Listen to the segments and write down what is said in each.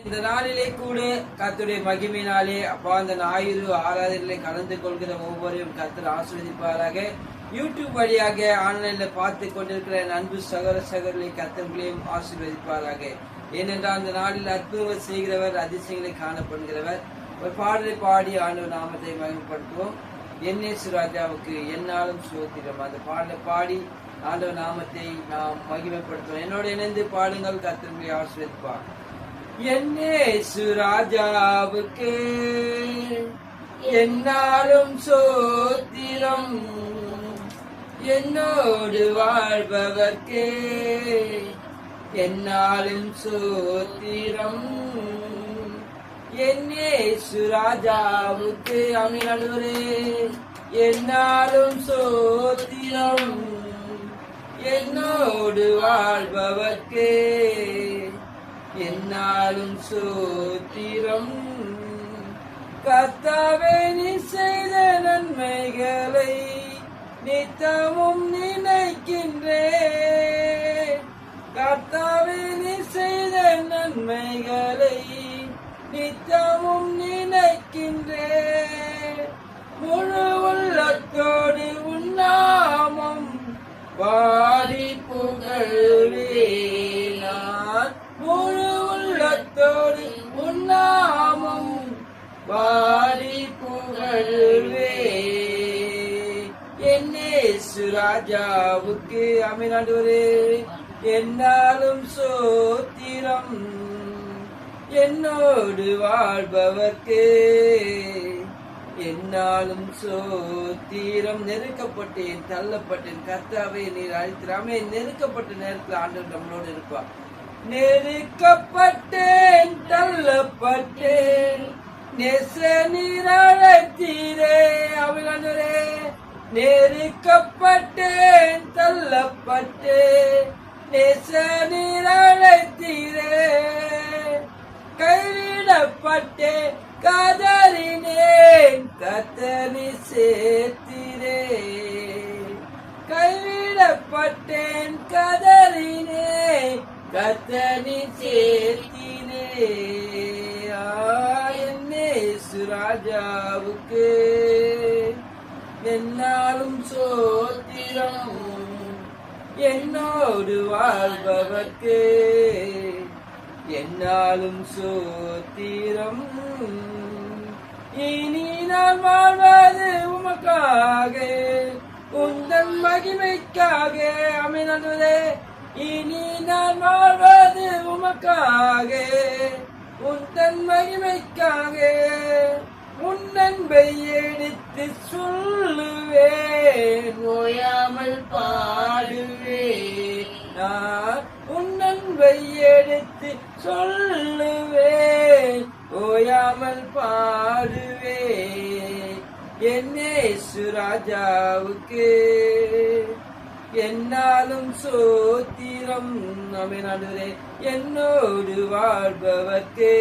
இந்த நாளிலே கூட கர்த்தருடைய மகிமையினாலே அப்பா அந்த ஞாயிறு ஆராதனையிலே கலந்து கொள்கிற ஒவ்வொருவரையும் கர்த்தர் ஆசீர்வதிப்பாராக. யூடியூப் வழியாக ஆன்லைன்ல பார்த்து கொண்டிருக்கிற அன்பு சகோதர சகோதரி கர்த்தர்களையும் ஆசீர்வதிப்பாராக. ஏனென்றால் அந்த நாளில் அற்புதங்கள் செய்கிறவர், அதிசயங்களை காணப்படுகிறவர். ஒரு பாடலை பாடி ஆண்டவர் நாமத்தை மகிமைப்படுத்துவோம். என்ஏசு ராஜாவுக்கு என்னாலும் ஸ்தோத்திரம். அந்த பாடலை பாடி ஆண்டவர் நாமத்தை நாம் மகிமைப்படுத்துவோம். என்னோட இணைந்து பாடுங்கள், கர்த்தர்களை ஆசீர்வதிப்பார். என்ஏசு ராஜாவுக்கு என்னாலும் ஸ்தோத்திரம், என்னோடு வாழ்பவர்க்கே என்னாலும் ஸ்தோத்திரம். என்ஏசு ராஜாவுக்கு அமீனே என்னாலும் ஸ்தோத்திரம், என்னோடு வாழ்பவர்க்கே என்னாலும் ஸ்தோத்திரம். கர்த்தாவே நீ செய்த நன்மைகளை நித்தமும் நினைக்கின்றேன். கர்த்தாவே நீ செய்த நன்மைகளை நித்தமும் நினைக்கின்றேன். முழு உள்ளத்தோடு உன்னாமம் பாடி புகழ்வேன். நான் முழு உள்ளத்தோடு உன்னாமம் பாடி புகழ்வேன். என்ஏசு ராஜாவுக்கு அமீனாண்டவரே என்னாலும் ஸ்தோத்திரம், என்னோடு வாழ்பவர்க்கே என்னாலும் ஸ்தோத்திரம். நெருக்கப்பட்டேன், தள்ளப்பட்டேன், கர்த்தாவே நீர் அழைத்திராமே. நெருக்கப்பட்ட நேரத்தில் ஆண்டவர் நம்மளோடு இருப்பார். நெருக்கப்பட்டேன், தள்ளப்பட்டேன், நெச நீர் அழைத்தீரே. அவிழே நெருக்கப்பட்டேன், தள்ளப்பட்டேன், நெச நீர் அழைத்தீரே. கைவிடப்பட்டேன், கதறினேன், கர்த்தனை சேர்த்தீரே. கைவிடப்பட்டேன், கதறினேன், கர்த்தனை சேர்த்தீரே. என்ஏசு ராஜாவுக்கு என்னாலும் ஸ்தோத்திரம், என்னோடு வாழ்பவர்க்கு என்னாலும் ஸ்தோத்திரம். இனி நான் வாழ்வது உமக்காக, உந்தன் மகிமைக்காக. அமீனே இனி நான் வாழ்வது உமக்காக, உந்தன் மகிமைக்காக. உன்னன்பை எடுத்து சொல்லுவேன், ஓயாமல் பாடுவேன். நான் உன்னன்பை எடுத்து சொல்லுவேன், ஓயாமல் பாடுவேன். என்ஏசு ராஜாவுக்கு என்னாலும் ஸ்தோத்திரம். அமீனாண்டவரே என்னோடு வாழ்பவர்க்கே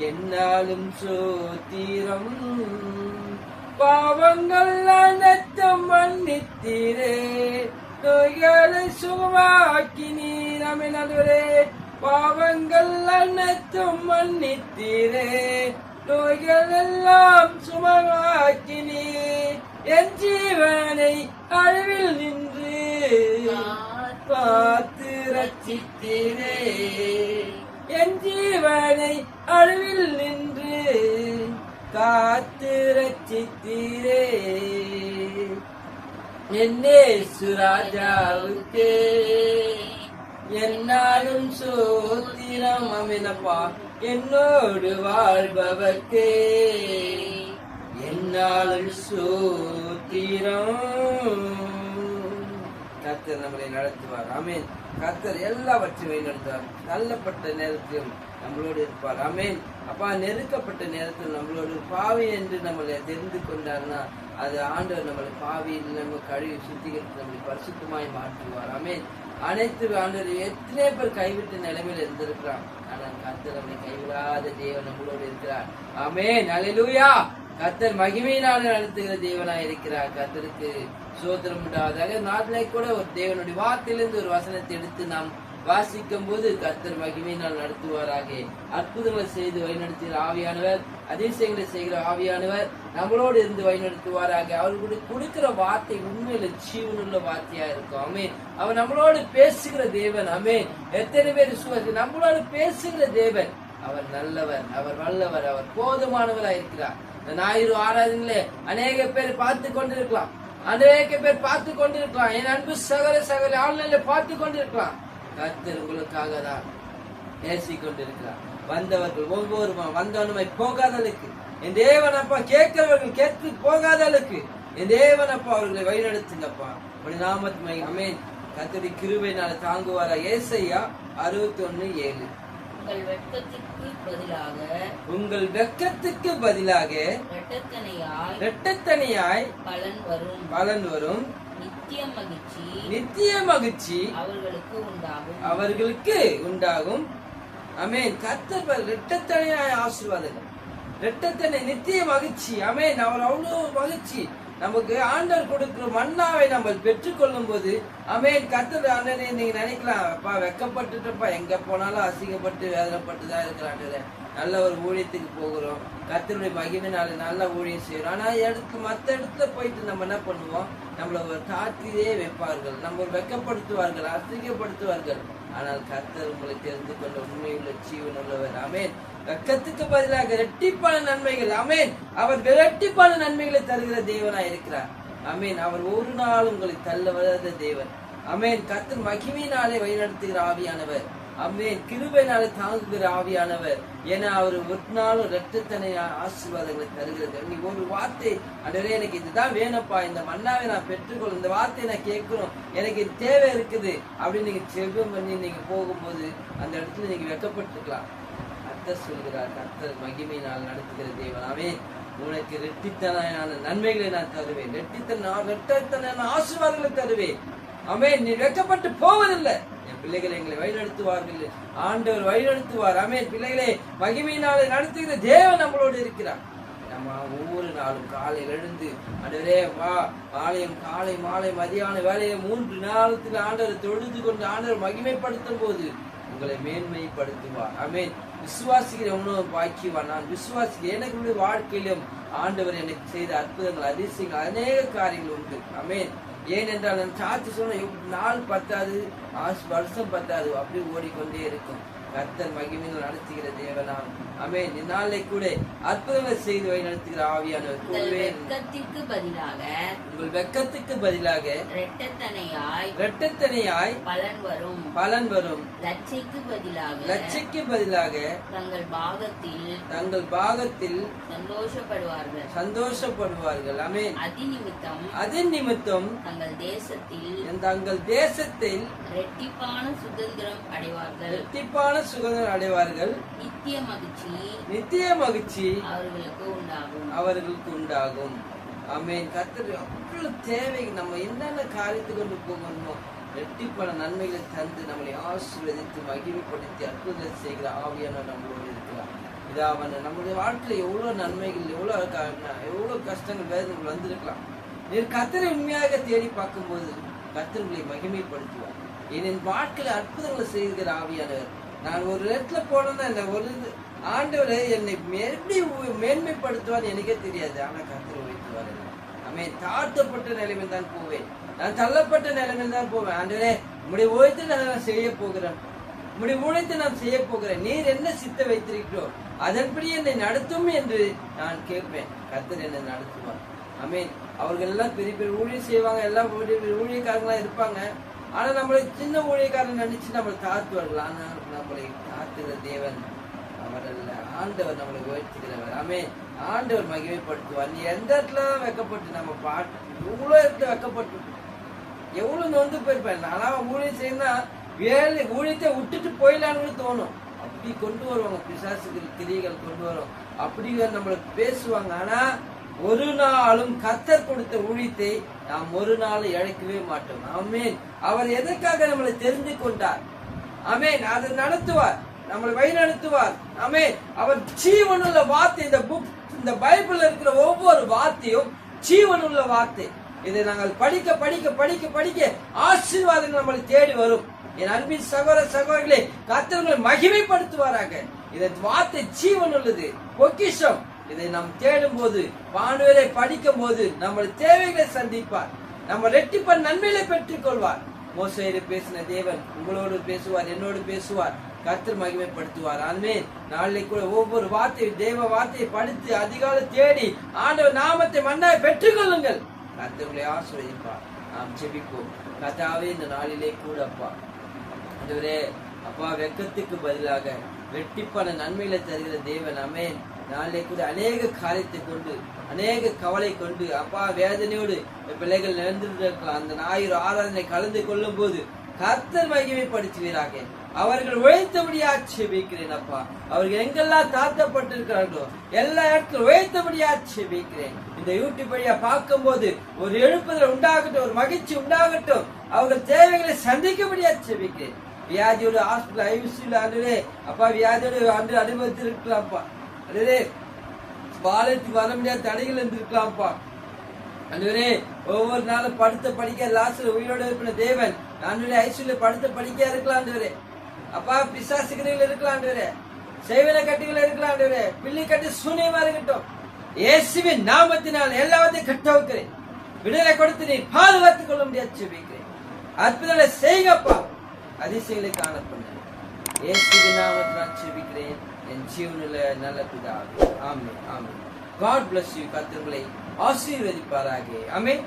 என்னாலும் ஸ்தோத்திரம். பாவங்கள் அனைத்தும் மன்னித்தீரே, நோய்களை சுகமாக்கினீர். அமீனாண்டவரே பாவங்கள் அனைத்தும் மன்னித்தீரே, நோய்கள் எல்லாம் சுகமாக்கினீர். என் ஜீவனை அழிவில் நின்று பார்த்து ரட்சித்தீரே. என் ஜீவனை அழிவில் நின்று காத்து ரட்சித்தீரே. என்ஏசு ராஜாவுக்கு என்னாலும் ஸ்தோத்திரம். அமீனப்பா என்னோடு வாழ்பவர்க்கே என்னாலும் ஸ்தோத்திரம். கர்த்தர் நம்மளை நடத்துவார். ஆமேன். கர்த்தர் எல்லாவற்றையும் வழிநடத்துவார். தள்ளப்பட்ட நேரத்திலும் நம்மளோடு இருப்பார். ஆமேன். அப்பா நெருக்கப்பட்ட நேரத்தில் நம்மளோடு பாவி என்று நம்மளை தெரிந்து கொண்டார்னா அது ஆண்டவர் நம்மளை பாவியில் நம்ம கழுவி சுத்திகரித்து நம்மளை பரிசுத்தமாய் மாற்றுவார். ஆமேன். அனைத்து ஆண்டவர் எத்தனை பேர் கைவிட்ட நிலைமையில் இருந்திருக்கிறான். ஆனால் கர்த்தர் நம்மளை கைவிடாத தேவன் நம்மளோடு இருக்கிறார். ஆமேன். அல்லேலூயா. கர்த்தர் மகிமையினால நடத்துகிற தேவனாய் இருக்கிறார். கர்த்தருக்கு சோத்திரம் உண்டாவதாக. நாட்டிலே கூட ஒரு தேவனுடைய வார்த்தையிலிருந்து ஒரு வசனத்தை எடுத்து நாம் வாசிக்கும் போது கர்த்தர் மகிமையினால் நடத்துவாராக. அற்புதங்களை செய்து வழிநடத்துகிற ஆவியானவர், அதிசயங்களை செய்கிற ஆவியானவர் நம்மளோடு இருந்து வழிநடத்துவாராக. அவர்களுக்கு கொடுக்கிற வார்த்தை உண்மையில ஜீவனுள்ள வார்த்தையா இருக்கும். ஆமென். அவர் நம்மளோடு பேசுகிற தேவன். ஆமென். எத்தனை பேர் விசுவாசி நம்மளோடு பேசுகிற தேவன். அவர் நல்லவர், அவர் வல்லவர், அவர் போதுமானவராக இருக்கிறார். இந்த ஞாயிறு ஆராதனையிலே அநேக பேர் பார்த்து கொண்டிருக்கலாம், அநேக பேர் பார்த்து கொண்டிருக்கலாம். என் அன்பு சகோதர ஆன்லைன்ல பார்த்து கொண்டிருக்கலாம். கர்த்தர் உங்களுக்காக தான் பேசி கொண்டிருக்கிறார். வந்தவர்கள் ஒவ்வொரு வந்தவனுமை போகாதளுக்கு என் தேவன் அப்பா, கேட்கிறவர்கள் கேட்டு போகாதளுக்கு என் தேவன் அப்பா அவர்களை வழிநடத்துங்கப்பா. அப்படி நாமத்துமை. ஆமென். கர்த்தருடைய கிருபையினால தாங்குவாரா. ஏசாயா 61:7. உங்கள் வெட்கத்துக்கு பதிலாக இரட்டத்தனையாய் பலன் வரும். நித்திய மகிழ்ச்சி அவர்களுக்கு உண்டாகும். ஆமென். கர்த்தர் இரட்டத்தனையாய் ஆசீர்வாதங்கள், இரட்டத்தனை நித்திய மகிழ்ச்சி. ஆமென். அவர் அவ்வளவு மகிழ்ச்சி. நமக்கு ஆண்டவர் கொடுக்கிற மன்னாவை நம்ம பெற்றுக்கொள்ளும் போது ஆமென். கர்த்தர் ஆண்டவரே, நீங்க நினைக்கலாம், அப்பா வெக்கப்பட்டுட்டப்பா, எங்க போனாலும் அசிங்கப்பட்டு வேதனைப்பட்டுதான் இருக்கிறான். நல்ல ஒரு ஊழியத்துக்கு போகிறோம், கர்த்தருடைய மகிமையினால நல்ல ஊழியம் செய்யறோம். ஆனா மத்த இடத்துல போயிட்டு நம்ம என்ன பண்ணுவோம், நம்மள ஒரு தாத்திலே வைப்பார்கள், நம்ம வெக்கப்படுத்துவார்கள், அசிங்கப்படுத்துவார்கள். ஆனால் கர்த்தர் உங்களை தெரிந்து கொண்ட உண்மையுள்ள ஜீவன் உள்ளவர். ஆமென். வெக்கத்துக்கு பதிலாக இரட்டிப்பான நன்மைகள். ஆமென். அவர் இரட்டிப்பான நன்மைகளை தருகிற தேவனாய் இருக்கிறார். ஆமென். அவர் ஒரு நாள் உங்களை தள்ள வராத தேவன். ஆமென். கர்த்தர் மகிமையினாலே வழிநடத்துகிற ஆவியானவர். ஆமென். கிருபையினாலே தாங்குகிற ஆவியானவர். ஏன்னா அவர் ஒரு நாளும் இரட்டத்தனை ஆசீர்வாதங்களை தருகிறது. நீ ஒரு வார்த்தை, அடரே எனக்கு இதுதான் வேணும்ப்பா, இந்த மன்னாவை நான் பெற்றுக்கொள்ளும், இந்த வார்த்தையை நான் கேட்கணும், எனக்கு இது தேவை இருக்குது அப்படின்னு நீங்க செபம் பண்ணி நீங்க போகும்போது அந்த இடத்துல நீங்க வெக்கப்பட்டிருக்கலாம். கர்த்தர் சொல்கிறார், கர்த்தர் மகிமையினால் நடத்துகிற தேவன். ஆமென். உனக்கு இரட்டித்தனையான நன்மைகளை நான் தருவேன், இரட்டத்தனையான ஆசீர்வாதங்களை தருவேன். ஆமென். நீ வெக்கப்பட்டு போவதில்லை. என் பிள்ளைகளை எங்களை வழிநடத்துவார்கள், ஆண்டவர் வழிநடத்துவார். ஆமென். பிள்ளைகளை மகிமையினாலே நடத்துகிற தேவன் நம்மளோடு இருக்கிறார். நம்ம ஒவ்வொரு நாளும் காலை எழுந்து ஆண்டவரே வா, காலை மாலை மதியான வேலையை 3 நேரத்தில் ஆண்டவர் தொழுது கொண்டு ஆண்டவர் மகிமைப்படுத்தும் போது உங்களை மேன்மைப்படுத்துவார். ஆமென். விசுவாசிக்கிற உணவு பாக்கியவான். நான் விசுவாசிக்கிறேன். எனக்கு வாழ்க்கையிலும் ஆண்டவர் எனக்கு செய்த அற்புதங்கள், அதிசயங்கள், அநேக காரியங்கள் உண்டு. ஆமென். ஏனென்றால் நான் சாட்சி சொன்ன நாள் பத்தாது, வருஷம் பத்தாது, அப்படி ஓடிக்கொண்டே இருக்கும். கர்த்தர் மகிமையில் நடத்துகிற தேவனாம். ஆமென். இந்நாளை கூட அற்புதங்களை செய்து வழி நடத்துகிற ஆவியானவர். உங்கள் வெட்கத்துக்கு பதிலாக இரட்டத்தனையாய் பலன் வரும். லட்சைக்கு பதிலாக தங்கள் பாகத்தில் சந்தோஷப்படுவார்கள். ஆமென். அதன் நிமித்தம் தங்கள் தேசத்தில் இரட்டிப்பான சுதந்திரம் அடைவார்கள். நித்திய மகிழ்ச்சி அவர்களுக்கு உண்டாகும். ஆமென். கர்த்தர் அவ்வளவு தேவை. நம்ம என்னென்ன காரியத்தை கொண்டு போகணுமோ இரட்டிப்பான நன்மைகளை தந்து நம்மளை ஆசீர்வதித்து மகிமைப்படுத்தி அற்புதங்களை செய்கிற ஆவியான நம்மளோடு இருக்கிறார். இதாவது நம்முடைய வாழ்க்கையில எவ்வளவு நன்மைகள், எவ்வளவு கஷ்டங்கள், வேதனைகள் வந்திருக்கலாம். கர்த்தரை உண்மையாக தேடி பார்க்கும்போது கர்த்தர் உங்களை மகிமைப்படுத்துவார். என் வாழ்க்கையில அற்புதங்களை செய்கிற ஆவியானவர். நான் ஒரு இடத்துல போனேன்னா இந்த ஒரு ஆண்டவரை என்னை எப்படி மேன்மைப்படுத்துவார் எனக்கே தெரியாது. ஆனா கர்த்தர் உயர்த்துவார். ஆமென். தாழ்த்தப்பட்ட நிலைமையில் தான் போவேன், நான் தள்ளப்பட்ட நிலைமையில் தான் போவேன். ஆண்டவரே உம்முடைய உயர்த்தை நான் செய்ய போகிறேன், உம்முடைய ஊழியத்தை நான் செய்ய போகிறேன், நீர் என்ன சித்த வைத்திருக்கிறோ அதன்படி என்னை நடத்தும் என்று நான் கேட்பேன். கர்த்தர் என்னை நடத்துவார். ஆமென். அவர்கள் எல்லாம் பெரிய பெரிய ஊழியம் செய்வாங்க, எல்லாம் ஊழியக்காரங்களா இருப்பாங்க. ஆனா நம்மளை சின்ன ஊழியக்காரன் நினைச்சு நம்மளை தாழ்த்துவார்கள். ஆனா நம்மளை தாழ்த்துகிற தேவன் அவரல்ல, ஆண்டவர் நம்மளை உயர்த்துகிறவர். ஆமென். ஆண்டவர் மகிமைப்படுத்துவார். நீ எந்த இடத்துல வெக்கப்பட்டு நம்ம பாட்டு எவ்வளவு இடத்துல வெக்கப்பட்டு எவ்வளவு நொந்து போயிருப்பேன். ஆனா ஊழியம் செய்யணும்னா ஊழியத்தை விட்டுட்டு போயிடலான்னு தோணும். அப்படி கொண்டு வருவாங்க, பிசாசுகள் கிரியைகள் கொண்டு வரும், அப்படி நம்மளுக்கு பேசுவாங்க. ஆனா ஒரு நாளும் கர்த்தர் கொடுத்த ஊழியத்தை நாம் ஒரு நாள் இழக்கவே மாட்டோம். ஆமென். அவர் எதற்காக நம்மளை தெரிந்து கொண்டார். ஆமென். அதை நடத்துவார், நம்மளை வழி நடத்துவார். ஆமென். அவர் ஜீவனுள்ள வார்த்தை. இந்த பைபிள்ல இருக்கிற ஒவ்வொரு வார்த்தையும் ஜீவனுள்ள வார்த்தை. இதை நாங்கள் படிக்க படிக்க படிக்க படிக்க ஆசீர்வாதங்கள் நம்மளை தேடி வரும். என் அன்பின் சகோதர சகோதரர்களே, கர்த்தர் மகிமைப்படுத்துவாராக. இதன் வார்த்தை ஜீவன் உள்ளது, பொக்கிஷம். இதை நாம் தேடும் போது, பாண்டுவரை படிக்கும் போது நம்ம தேவைகளை சந்திப்பார். நம்ம ரெட்டிப்ப நன்மைகளை பெற்றுக் கொள்வார். மோசேயோடு பேசின தேவன் உங்களோடு பேசுவார், என்னோடு பேசுவார். கர்த்தர் மகிமைப்படுத்துவார். ஆமென். நாளை கூட ஒவ்வொரு வார்த்தையும் தேவ வார்த்தையை படித்து அதிகாலை தேடி ஆண்டவர் நாமத்தை மன்னாய் பெற்றுக் கொள்ளுங்கள். கர்த்தர்களை ஆசீர்வதிப்பார். நாம் ஜெபிப்போம். கர்த்தாவே, இந்த நாளிலே கூட அப்பா ஆண்டவரே, அப்பா வெட்கத்துக்கு பதிலாக வெட்டிப்பான நன்மைகளை தருகிற தேவன். ஆமென். நாளை கூட அநேக காரியத்தை கொண்டு, அநேக கவலை கொண்டு, அப்பா வேதனையோடு பிள்ளைகள் நடந்திருக்கலாம். அந்த ஞாயிறு ஆராதனை கலந்து கொள்ளும் போது கர்த்தர் மகிமைப்படுத்துவீராக. அவர்கள் உழைத்தபடியா ஜெபிக்கிறேன் அப்பா. அவர்கள் எங்கெல்லாம் தாழ்த்தப்பட்டிருக்கிறார்களோ எல்லா இடத்துல உழைத்தபடியா ஜெபிக்கிறேன். இந்த யூடியூப் வழியா பார்க்கும் போது ஒரு எழுப்புதல் உண்டாகட்டும், ஒரு மகிழ்ச்சி உண்டாகட்டும். அவர்கள் தேவைகளை சந்திக்கபடியா ஜெபிக்கிறேன். வியாதியோடு ஹாஸ்பிட்டல் ஐசியூல ஆண்டவரே அப்பா, வியாதியோடு ஆண்டு அனுபவித்திருக்கலாம்ப்பா. ஆண்டவரே, பாலத்துக்கு வர முடியாத தடைகள் இருந்திருக்கலாம்ப்பா. ஆண்டவரே, ஒவ்வொரு நாளும் படுத்த படிக்க லாஸ்ட்ல உயிரோடு இருக்கிற தேவன் ஆண்டவரே ஐசியூல படுத்த படிக்க இருக்கலாம். ஆண்டவரே அப்பா, பிசாசுகள் இருக்கலாம். ஆண்டவரே, செய்வன கட்டிகள் இருக்கலாம். ஆண்டவரே, பிள்ளை கட்டி சூனியமா இருக்கட்டும். இயேசுவின் நாமத்தினால் எல்லாத்தையும் கட்ட வைக்கிறேன். விடுதலை கொடுத்து நீ பாதுகாத்துக் கொள்ள முடியாது ஜெபிக்கிறேன். அற்புதங்களை செய்யுங்கப்பா, அதிசயங்களை காணப்பண்ண. இயேசுவின் நாமத்தினால் ஜெபிக்கிறேன் என் ஜீவனுள்ள நல்ல பிதாவே. ஆமென், ஆமென். God bless you. கர்த்தர் உங்களை ஆசீர்வதிப்பாராக. ஆமென்.